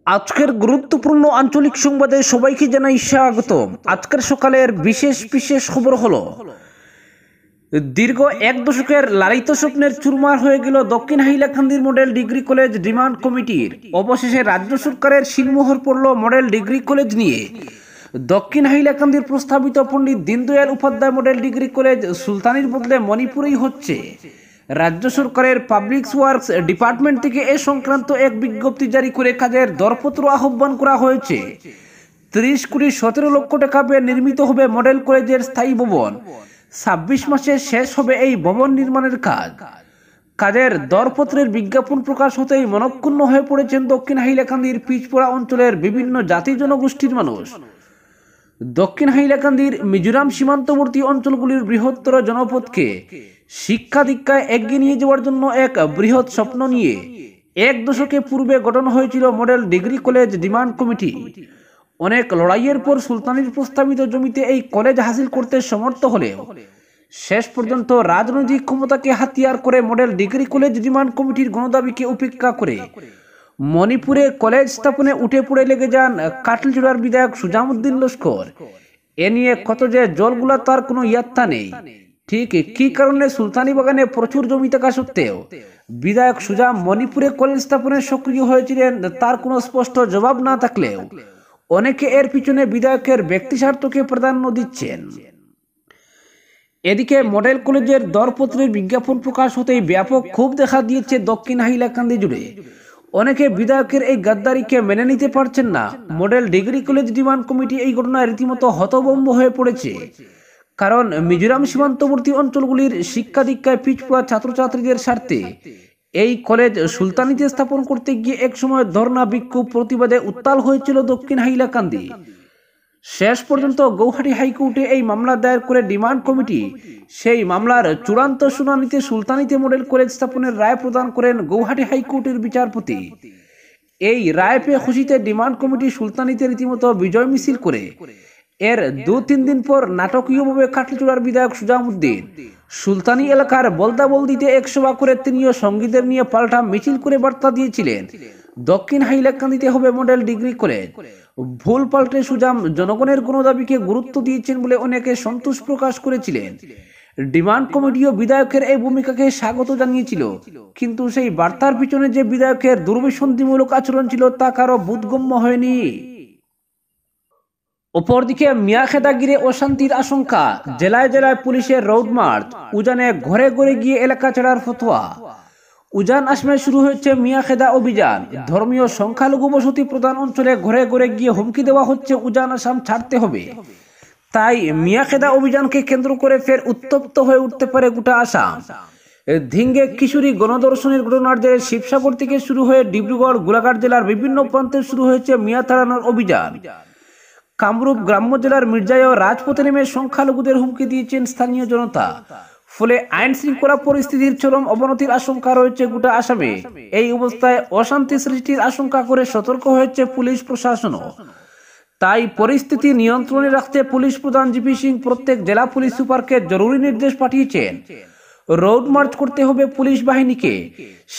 আজকের গুরুত্বপূর্ণ আঞ্চলিক সংবাদে সবাইকে জানাই স্বাগত। আজকের সকালের বিশেষ বিশেষ খবর হলো, দীর্ঘ এক দশকের লালিত স্বপ্নের চুরমার হয়ে গেল দক্ষিণ হাইলাকান্দির মডেল ডিগ্রি কলেজ ডিমান্ড কমিটির। অবশেষে রাজ্য সরকারের শিলমোহর পড়ল মডেল ডিগ্রি কলেজ নিয়ে। দক্ষিণ হাইলাকান্দির প্রস্তাবিত Pandit Deendayal Upadhyay model degree college সুলতানির বদলে মণিপুরেই হচ্ছে। রাজ্য সরকারের পাবলিক ওয়ার্কস ডিপার্টমেন্ট থেকে এ সংক্রান্ত এক বিজ্ঞপ্তি জারি করে কাজের দরপত্র আহ্বান করা হয়েছে। 30,17,00,000 টাকা ব্যয়ে নির্মিত হবে মডেল কলেজের স্থায়ী ভবন। 26 মাসে শেষ হবে এই ভবন নির্মাণের কাজ। কাজের দরপত্রের বিজ্ঞাপন প্রকাশ হতেই মনক্ষুণ্ণ হয়ে পড়েছেন দক্ষিণ হাইলাকান্দির পিছপড়া অঞ্চলের বিভিন্ন জাতি জনগোষ্ঠীর মানুষ। দক্ষিণ হাইলাকান্দির মিজোরাম সীমান্তবর্তী অঞ্চলগুলির বৃহত্তর জনপদকে শিক্ষা দীক্ষায় এগিয়ে নিয়ে যাওয়ার জন্য এক বৃহৎ স্বপ্ন নিয়ে এক দশকে পূর্বে গঠন হয়েছিল model degree college demand committee. অনেক লড়াইয়ের পর সুলতানির প্রস্তাবিত জমিতে এই কলেজ হাসিল করতে সমর্থ হলেও শেষ পর্যন্ত রাজনৈতিক ক্ষমতাকে হাতিয়ার করে মডেল ডিগ্রি কলেজ ডিমান্ড কমিটির গণদাবিকে উপেক্ষা করে মণিপুরে কলেজ স্থাপনে উঠে পড়ে লেগে যান কাটলচূড়ার বিধায়ক সুজামউদ্দিন লস্কর। এ নিয়ে কত যে জলগুলা তার কোনো ইয়াত্তা নেই। ঠিক কি কারণে সুলতানি বাগানে প্রচুর জমি থাকা সত্ত্বেও বিধায়ক সুজাম মণিপুরে কলেজ স্থাপনে সক্রিয় হয়েছিলেন তার কোনো স্পষ্ট জবাব না থাকলেও অনেকে এর পিছনে বিধায়কের ব্যক্তি স্বার্থকে প্রাধান্য দিচ্ছেন। এদিকে মডেল কলেজের দরপত্রের বিজ্ঞাপন প্রকাশ হতেই ব্যাপক ক্ষোভ দেখা দিয়েছে দক্ষিণ হাইলাকান্দি জুড়ে। অনেকে বিধায়কের এই গাদ্দারিকে মেনে নিতে পারছেন না। Model degree college demand committee এই ঘটনায় রীতিমতো হতভম্ব হয়ে পড়েছে। কারণ মিজোরাম সীমান্তবর্তী অঞ্চলগুলির শিক্ষা দীক্ষায় পিছপড়া ছাত্রছাত্রীদের স্বার্থে এই কলেজ সুলতানিতে স্থাপন করতে গিয়ে একসময় ধর্ণা বিক্ষোভ প্রতিবাদে উত্তাল হয়েছিল দক্ষিণ হাইলাকান্দি। শেষ পর্যন্ত গৌহাটি হাইকোর্টে এই মামলা দায়ের করে ডিমান্ড কমিটি সেই মামলার চূড়ান্ত শুনানিতে সুলতানিতে মডেল কলেজ স্থাপনের রায় প্রদান করেন গৌহাটি হাইকোর্টের বিচারপতি। এই রায় পেয়ে খুশিতে ডিমান্ড কমিটি সুলতানিতে রীতিমতো বিজয় মিছিল করে এর 2-3 দিন পর নাটকীয়ভাবে কাটলচূড়ার বিধায়ক সুজামউদ্দিন সুলতানি এলাকার বলদাবলদিতে এক সভা করে তিনিও সঙ্গীদের নিয়ে পাল্টা মিছিল করে বার্তা দিয়েছিলেন দক্ষিণ হাইলাকান্দিতে হবে মডেল ডিগ্রি কলেজ। ভুল পাল্টে সুজাম জনগণের গণদাবিকে গুরুত্ব দিয়েছেন বলে অনেকে সন্তোষ প্রকাশ করেছিলেন। ডিমান্ড কমিটিও বিধায়কের এই ভূমিকাকে স্বাগত জানিয়েছিল, কিন্তু সেই বার্তার পিছনে যে বিধায়কের দুর্বিসন্ধিমূলক আচরণ ছিল তা কারো বোধগম্য হয়নি। অপরদিকে মিয়াখেদা ঘিরে অশান্তির আশঙ্কা, জেলায় জেলায় পুলিশের রোড মার্চ, উজানে ঘরে ঘরে গিয়ে এলাকা ছাড়ার ফতোয়া। উজান আসমে শুরু হয়েছে মিয়াখেদা অভিযান। ধর্মীয় সংখ্যালঘু বসতি প্রধান অঞ্চলে ঘরে ঘরে গিয়ে হুমকি দেওয়া হচ্ছে উজান আসাম ছাড়তে হবে। তাই মিয়াখেদা অভিযানকে কেন্দ্র করে ফের উত্তপ্ত হয়ে উঠতে পারে গোটা আসাম। ধিঙ্গে কিশোরী গণধর্ষণের ঘটনার জেরে শিবসাগর থেকে শুরু হয়ে ডিব্রুগড় গোলাঘাট জেলার বিভিন্ন প্রান্তে শুরু হয়েছে মিয়া তাড়ানোর অভিযান। কামরূপ গ্রাম্য জেলার মির্জায়ও রাজপথে নেমে সংখ্যালঘুদের হুমকি দিয়েছেন স্থানীয় জনতা। ফলে আইন শৃঙ্খলা পরিস্থিতির চরম অবনতির আশঙ্কা রয়েছে গোটা আসামে। এই অবস্থায় অশান্তি সৃষ্টির আশঙ্কা করে সতর্ক হয়েছে পুলিশ প্রশাসনও। তাই পরিস্থিতি নিয়ন্ত্রণে রাখতে পুলিশ প্রধান জিপি সিং প্রত্যেক জেলা পুলিশ সুপারকে জরুরি নির্দেশ পাঠিয়েছেন। রোড মার্চ করতে হবে পুলিশ বাহিনীকে।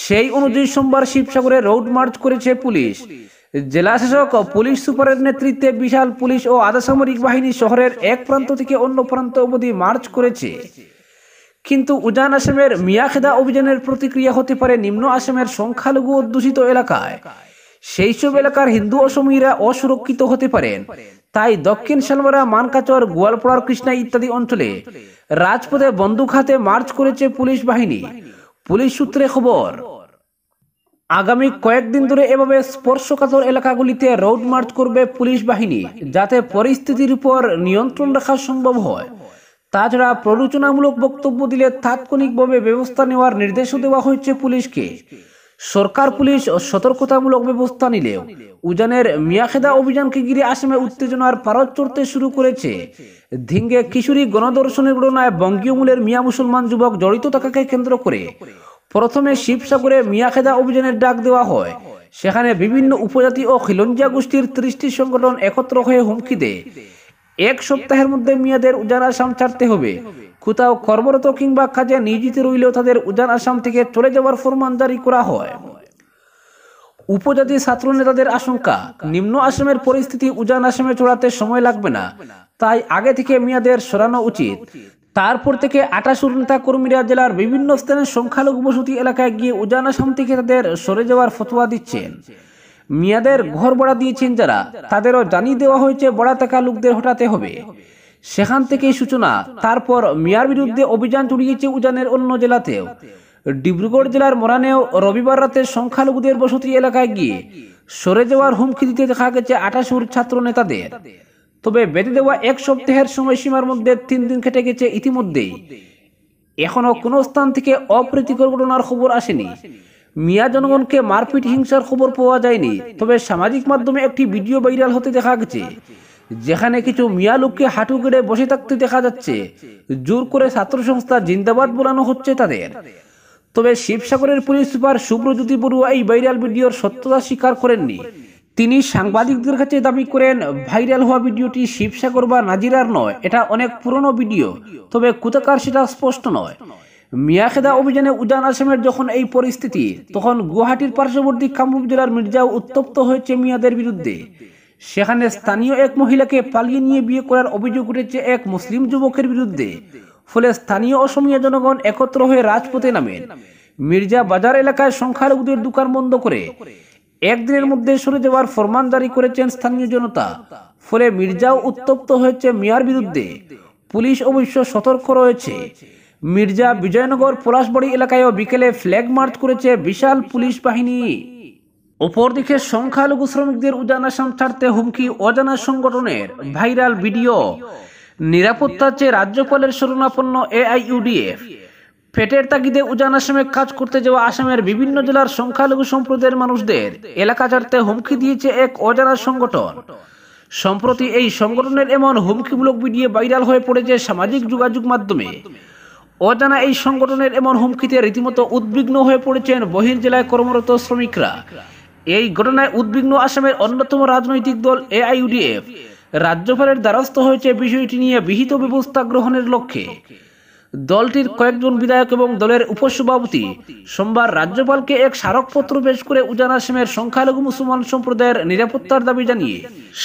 সেই অনুযায়ী সোমবার শিবসাগরে রোড মার্চ করেছে পুলিশ। জেলা শাসক পুলিশ সুপারের নেতৃত্বে বিশাল পুলিশ ও আধাসামরিক বাহিনী শহরের এক প্রান্ত থেকে অন্য প্রান্ত অবধি মার্চ করেছে। কিন্তু উজান আসামের মিয়াখেদা অভিযানের প্রতিক্রিয়া হতে পারে নিম্ন আসামের সংখ্যালঘু অধ্যুষিত এলাকায়। সেই সব এলাকার হিন্দু অসমীরা অসুরক্ষিত হতে পারেন। তাই দক্ষিণ শালমারা, মানকাচর, গোয়ালপাড়ার কৃষ্ণা ইত্যাদি অঞ্চলে রাজপথে বন্দুক হাতে মার্চ করেছে পুলিশ বাহিনী। পুলিশ সূত্রে খবর, আগামী কয়েকদিন ধরে এভাবে স্পর্শকাতর এলাকাগুলিতে রোড মার্চ করবে পুলিশ বাহিনী, যাতে পরিস্থিতির উপর নিয়ন্ত্রণ রাখা সম্ভব হয়। তাছাড়া প্ররোচনামূলক বক্তব্য দিলে তাৎক্ষণিকভাবে ব্যবস্থা নেওয়ার নির্দেশও দেওয়া হয়েছে পুলিশকে। সরকার পুলিশ সতর্কতামূলক ব্যবস্থা নিলেও উজানের মিয়াখেদা অভিযানকে ঘিরে আসামে উত্তেজনার পারদ চড়তে শুরু করেছে। ধিঙ্গে কিশোরী গণধর্ষণের ঘটনায় বঙ্গীয় মূলের মিয়া মুসলমান যুবক জড়িত থাকাকে কেন্দ্র করে প্রথমে শিবসাগরে মিয়াখেদা অভিযানের ডাক দেওয়া হয়। সেখানে বিভিন্ন উপজাতি ও খিলঞ্জিয়া গোষ্ঠীর 30টি সংগঠন একত্র হয়ে হুমকি দেয়, 1 সপ্তাহের মধ্যে মিয়াদের উজান আসাম ছাড়তে হবে। কোথাও কর্মরত কিংবা কাজে নিয়োজিত রইলেও তাদের উজান আসাম থেকে চলে যাওয়ার ফরমান জারি করা হয়। উপজাতি ছাত্র নেতাদের আশঙ্কা, নিম্ন আসামের পরিস্থিতি উজান আসামে চড়াতে সময় লাগবে না, তাই আগে থেকে মিয়াদের সরানো উচিত। তারপর থেকে আটাশুর নেতা কর্মীরা জেলার বিভিন্ন স্থানে সংখ্যালঘু বসতি এলাকায় গিয়ে উজান আসাম থেকে তাদের সরে যাওয়ার ফতোয়া দিচ্ছেন। মিয়াদের ঘর ভাড়া দিয়েছেন যারা, তাদেরও জানিয়ে দেওয়া হয়েছে ভাড়া থাকা লোকদের হটাতে হবে। সেখান থেকেই সূচনা। তারপর মিয়ার বিরুদ্ধে অভিযান চড়িয়েছে উজানের অন্য জেলাতেও। ডিব্রুগড় জেলার মোরানেও রবিবার রাতে সংখ্যালঘুদের বসতি এলাকায় গিয়ে সরে যাওয়ার হুমকি দিতে দেখা গেছে আটাশুর ছাত্র নেতাদের। তবে বেঁধে দেওয়া এক সপ্তাহের সময়সীমার মধ্যে 3 দিন কেটে গেছে ইতিমধ্যেই। এখনো কোনো স্থান থেকে অপ্রীতিকর ঘটনার খবর আসেনি। মিয়া জনগণকে মারপিট হিংসার খবর পাওয়া যায়নি। তবে সামাজিক মাধ্যমে একটি ভিডিও ভাইরাল হতে দেখা গেছে, যেখানে কিছু মিয়া লোককে হাঁটু গেড়ে বসে থাকতে দেখা যাচ্ছে। জোর করে ছাত্র সংস্থা জিন্দাবাদ বলানো হচ্ছে তাদের। তবে শিবসাগরের পুলিশ সুপার শুভ্রজ্যোতি বড়ুয়া এই ভাইরাল ভিডিওর সত্যতা স্বীকার করেননি। তিনি সাংবাদিকদের কাছে দাবি করেন, ভাইরাল হওয়া ভিডিওটি শিবসাগর বা নাজিরার নয়, এটা অনেক পুরনো ভিডিও, তবে কোথাকার সেটা স্পষ্ট নয়। মিয়াখেদা অভিযানে উজান আসামের যখন এই পরিস্থিতি, তখন গুয়াহাটির পার্শ্ববর্তী কামরূপ জেলার মির্জাও উত্তপ্ত হয়েছে মিয়াদের বিরুদ্ধে। সেখানে স্থানীয় এক মহিলাকে পালিয়ে নিয়ে বিয়ে করার অভিযোগ উঠেছে এক মুসলিম যুবকের বিরুদ্ধে। ফলে স্থানীয় অসমীয়া জনগণ একত্র হয়ে রাজপথে নামেন। মির্জা বাজার এলাকায় সংখ্যালঘুদের দোকান বন্ধ করে একদিনের মধ্যে সরে যাওয়ার ফরমান জারি করেছেন স্থানীয় জনতা। ফলে মির্জাও উত্তপ্ত হয়েছে মিয়ার বিরুদ্ধে। পুলিশ অবশ্য সতর্ক রয়েছে। মির্জা বিজয়নগর পলাশবাড়ি এলাকায়ও বিকেলে ফ্ল্যাগ মার্চ করেছে বিশাল পুলিশ বাহিনী। অপরদিকে সংখ্যালঘু শ্রমিকদের উজান আসাম ছাড়তে হুমকি অজানা সংগঠনের, ভাইরাল ভিডিও। নিরাপত্তার চেয়ে রাজ্যপালের শরণাপন্ন AIUDF। পেটের তাগিদে উজান আসামে কাজ করতে যাওয়া আসামের বিভিন্ন জেলার সংখ্যালঘু সম্প্রদায়ের মানুষদের এলাকা ছাড়তে হুমকি দিয়েছে এক অজানা সংগঠন। সম্প্রতি এই সংগঠনের এমন হুমকিমূলক ভিডিও ভাইরাল হয়ে পড়েছে সামাজিক যোগাযোগ মাধ্যমে। অজানা এই সংগঠনের এমন হুমকিতে রীতিমতো উদ্বিগ্ন হয়ে পড়েছেন বহির্জেলায় কর্মরত শ্রমিকরা। এই ঘটনায় উদ্বিগ্ন আসামের অন্যতম রাজনৈতিক দল AIUDF রাজ্যপালের দ্বারস্থ হয়েছে বিষয়টি নিয়ে বিহিত ব্যবস্থা গ্রহণের লক্ষ্যে। দলটির কয়েকজন বিধায়ক এবং দলের উপসভাপতি সোমবার রাজ্যপালকে এক স্মারকপত্র পেশ করে উজান আসামের সংখ্যালঘু মুসলমান সম্প্রদায়ের নিরাপত্তার দাবি জানিয়ে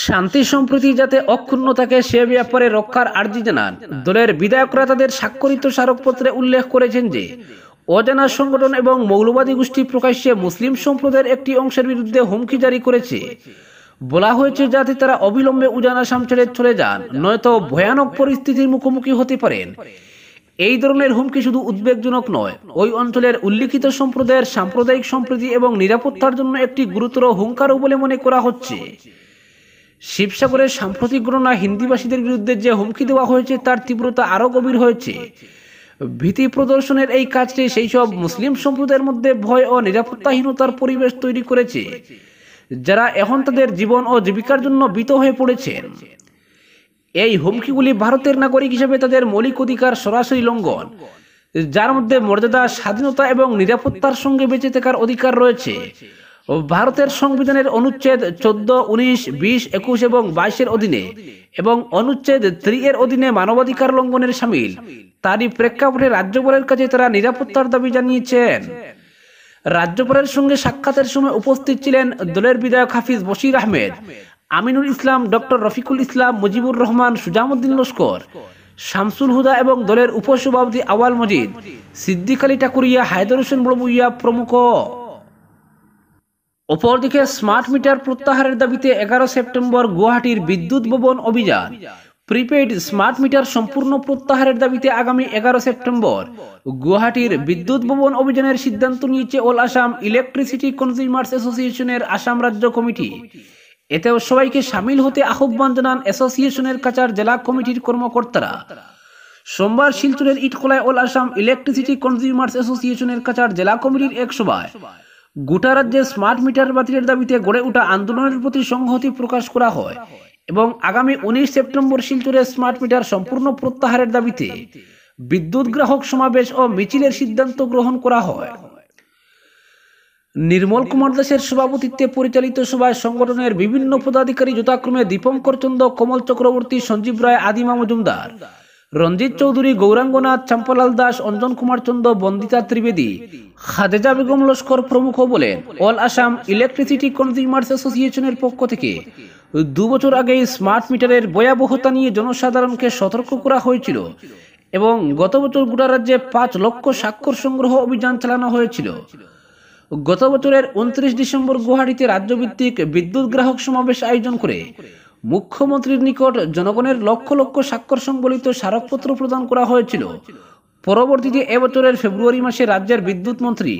শান্তি সম্প্রীতি যাতে অক্ষুণ্ণ থাকে সে ব্যাপারে রক্ষার আর্জি জানান। দলের বিধায়করা তাদের স্বাক্ষরিত স্মারকপত্রে উল্লেখ করেছেন যে অজানা সংগঠন এবং মৌলবাদী গোষ্ঠী প্রকাশ্যে মুসলিম সম্প্রদায়ের একটি অংশের বিরুদ্ধে হুমকি জারি করেছে। বলা হয়েছে যাতে তারা অবিলম্বে উজান আসাম ছেড়ে চলে যান, নয়তো ভয়ানক পরিস্থিতির মুখোমুখি হতে পারেন। এই ধরনের হুমকি শুধু উদ্বেগজনক নয়, ওই অঞ্চলের উল্লিখিত সম্প্রদায়ের সাম্প্রদায়িক সম্প্রীতি এবং নিরাপত্তার জন্য একটি গুরুতর হুঙ্কারও বলে মনে করা হচ্ছে। শিবসাগরের সাম্প্রতিক ঘটনা হিন্দিভাষীদের বিরুদ্ধে যে হুমকি দেওয়া হয়েছে তার তীব্রতা আরও গভীর হয়েছে। ভীতি প্রদর্শনের এই কাজটি সেই সব মুসলিম সম্প্রদায়ের মধ্যে ভয় ও নিরাপত্তাহীনতার পরিবেশ তৈরি করেছে, যারা এখন তাদের জীবন ও জীবিকার জন্য ভীত হয়ে পড়েছেন। এই হুমকিগুলি ভারতের নাগরিক হিসেবে তাদের মৌলিক অধিকার সরাসরি লঙ্ঘন, যার মধ্যে মর্যাদা, স্বাধীনতা এবং নিরাপত্তার সঙ্গে বেঁচে থাকার অধিকার রয়েছে। ভারতের সংবিধানের অনুচ্ছেদ 14, 19, 20, 21 এবং 22 অধীনে এবং অনুচ্ছেদ 3 এর অধীনে মানবাধিকার লঙ্ঘনের শামিল। তারই প্রেক্ষাপটে রাজ্যপালের কাছে তারা নিরাপত্তার দাবি জানিয়েছেন। রাজ্যপালের সঙ্গে সাক্ষাতের সময় উপস্থিত ছিলেন দলের বিধায়ক হাফিজ বশির আহমেদ, আমিনুল ইসলাম, ডক্টর রফিকুল ইসলাম, মুজিবুর রহমান, সুজামউদ্দিন লস্কর, শামসুল হুদা এবং দলের উপসভাপতি আওয়াল মজিদ, সিদ্দিক আলী ঠাকুরিয়া, হায়দার হোসেন বড়ভূইয়া প্রমুখ। অপরদিকে স্মার্ট মিটার প্রত্যাহারের দাবিতে 11 সেপ্টেম্বর গুয়াহাটির বিদ্যুৎ ভবন অভিযান। প্রিপেইড স্মার্ট মিটার সম্পূর্ণ প্রত্যাহারের দাবিতে আগামী 11 সেপ্টেম্বর গুয়াহাটির বিদ্যুৎ ভবন অভিযানের সিদ্ধান্ত নিয়েছে অল আসাম ইলেকট্রিসিটি কনজিউমার্স অ্যাসোসিয়েশনের আসাম রাজ্য কমিটি। এতেও সবাইকে সামিল হতে আহ্বান জানান অ্যাসোসিয়েশনের কাছাড় জেলা কমিটির কর্মকর্তারা। সোমবার শিলচরের ইটখোলায় অল আসাম ইলেকট্রিসিটি কনজিউমার্স অ্যাসোসিয়েশনের কাছাড় জেলা কমিটির এক সভায় গোটা রাজ্যে স্মার্ট মিটার বাতিলের দাবিতে গড়ে ওঠা আন্দোলনের প্রতি সংহতি প্রকাশ করা হয় এবং আগামী 19 সেপ্টেম্বর শিলচরে স্মার্ট মিটার সম্পূর্ণ প্রত্যাহারের দাবিতে বিদ্যুৎ গ্রাহক সমাবেশ ও মিছিলের সিদ্ধান্ত গ্রহণ করা হয়। নির্মল কুমার দাসের সভাপতিত্বে পরিচালিত সভায় সংগঠনের বিভিন্ন পদাধিকারী যথাক্রমে দীপঙ্কর চন্দ্র, কমল চক্রবর্তী, সঞ্জীব রায়, আদিমা মজুমদার, রঞ্জিত চৌধুরী, গৌরাঙ্গনাথ, চম্পালাল দাস, অঞ্জন কুমার চন্দ্র, বন্দিতা ত্রিবেদী, খাদেজা বেগম লস্কর প্রমুখ বলেন। অল আসাম ইলেকট্রিসিটি কনজিউমার্স অ্যাসোসিয়েশনের পক্ষ থেকে 2 বছর আগেই স্মার্ট মিটারের ভয়াবহতা নিয়ে জনসাধারণকে সতর্ক করা হয়েছিল এবং গত বছর গোটা রাজ্যে 5 লক্ষ স্বাক্ষর সংগ্রহ অভিযান চালানো হয়েছিল। গত বছরের 29 ডিসেম্বর গুয়াহাটিতে রাজ্যভিত্তিক বিদ্যুৎ গ্রাহক সমাবেশ আয়োজন করে মুখ্যমন্ত্রীর নিকট জনগণের লক্ষ লক্ষ স্বাক্ষর সংবলিত স্মারকপত্র প্রদান করা হয়েছিল। পরবর্তীতে এবছরের ফেব্রুয়ারি মাসে রাজ্যের বিদ্যুৎ মন্ত্রী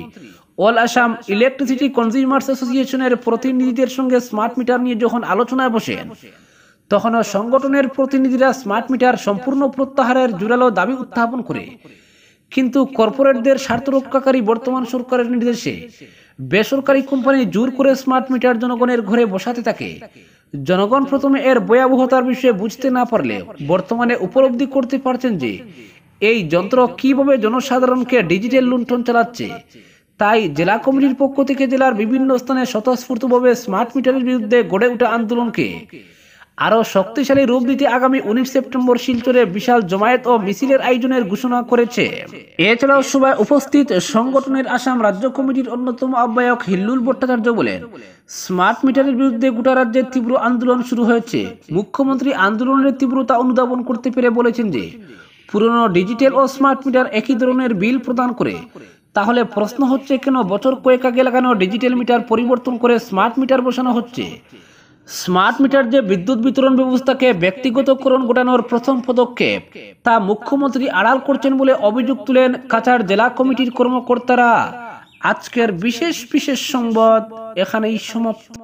অল আসাম ইলেকট্রিসিটি কনজিউমার্স অ্যাসোসিয়েশনের প্রতিনিধিদের সঙ্গে স্মার্ট মিটার নিয়ে যখন আলোচনায় বসেন, তখনও সংগঠনের প্রতিনিধিরা স্মার্ট মিটার সম্পূর্ণ প্রত্যাহারের জোরালো দাবি উত্থাপন করে, কিন্তু কর্পোরেটদের স্বার্থ রক্ষাকারী বর্তমান সরকারের নির্দেশে বেসরকারি কোম্পানি জোর করে স্মার্ট মিটার জনগণের ঘরে বসাতে থাকে। জনগণ প্রথমে এর ভয়াবহতার বিষয়ে বুঝতে না পারলে বর্তমানে উপলব্ধি করতে পারছেন যে এই যন্ত্র কিভাবে জনসাধারণকে ডিজিটাল লুণ্ঠন চালাচ্ছে। তাই জেলা কমিটির পক্ষ থেকে জেলার বিভিন্ন স্থানে স্বতঃস্ফূর্তভাবে স্মার্ট মিটারের বিরুদ্ধে গড়ে ওঠা আন্দোলনকে আরো শক্তিশালী রূপ দিতে আগামী 19 সেপ্টেম্বর শিলচরে বিশাল জমায়েত ও মিছিলের আয়োজনের ঘোষণা করেছে। এছাড়াও সভায় উপস্থিত সংগঠনের আসাম রাজ্য কমিটির অন্যতম আহ্বায়ক হিল্লুল ভট্টাচার্য বলেন, স্মার্ট মিটারের বিরুদ্ধে গোটা রাজ্যে তীব্র আন্দোলন শুরু হয়েছে। মুখ্যমন্ত্রী আন্দোলনের তীব্রতা অনুধাবন করতে পেরে বলেছেন যে পুরনো ডিজিটাল ও স্মার্ট মিটার একই ধরনের বিল প্রদান করে। তাহলে প্রশ্ন হচ্ছে, কেন বছর কয়েক আগে লাগানো ডিজিটাল মিটার পরিবর্তন করে স্মার্ট মিটার বসানো হচ্ছে? স্মার্ট মিটার যে বিদ্যুৎ বিতরণ ব্যবস্থাকে ব্যক্তিগতকরণ ঘটানোর প্রথম পদক্ষেপ, তা মুখ্যমন্ত্রী আড়াল করছেন বলে অভিযোগ তুলেন কাছাড় জেলা কমিটির কর্মকর্তারা। আজকের বিশেষ সংবাদ এখানেই সমাপ্ত।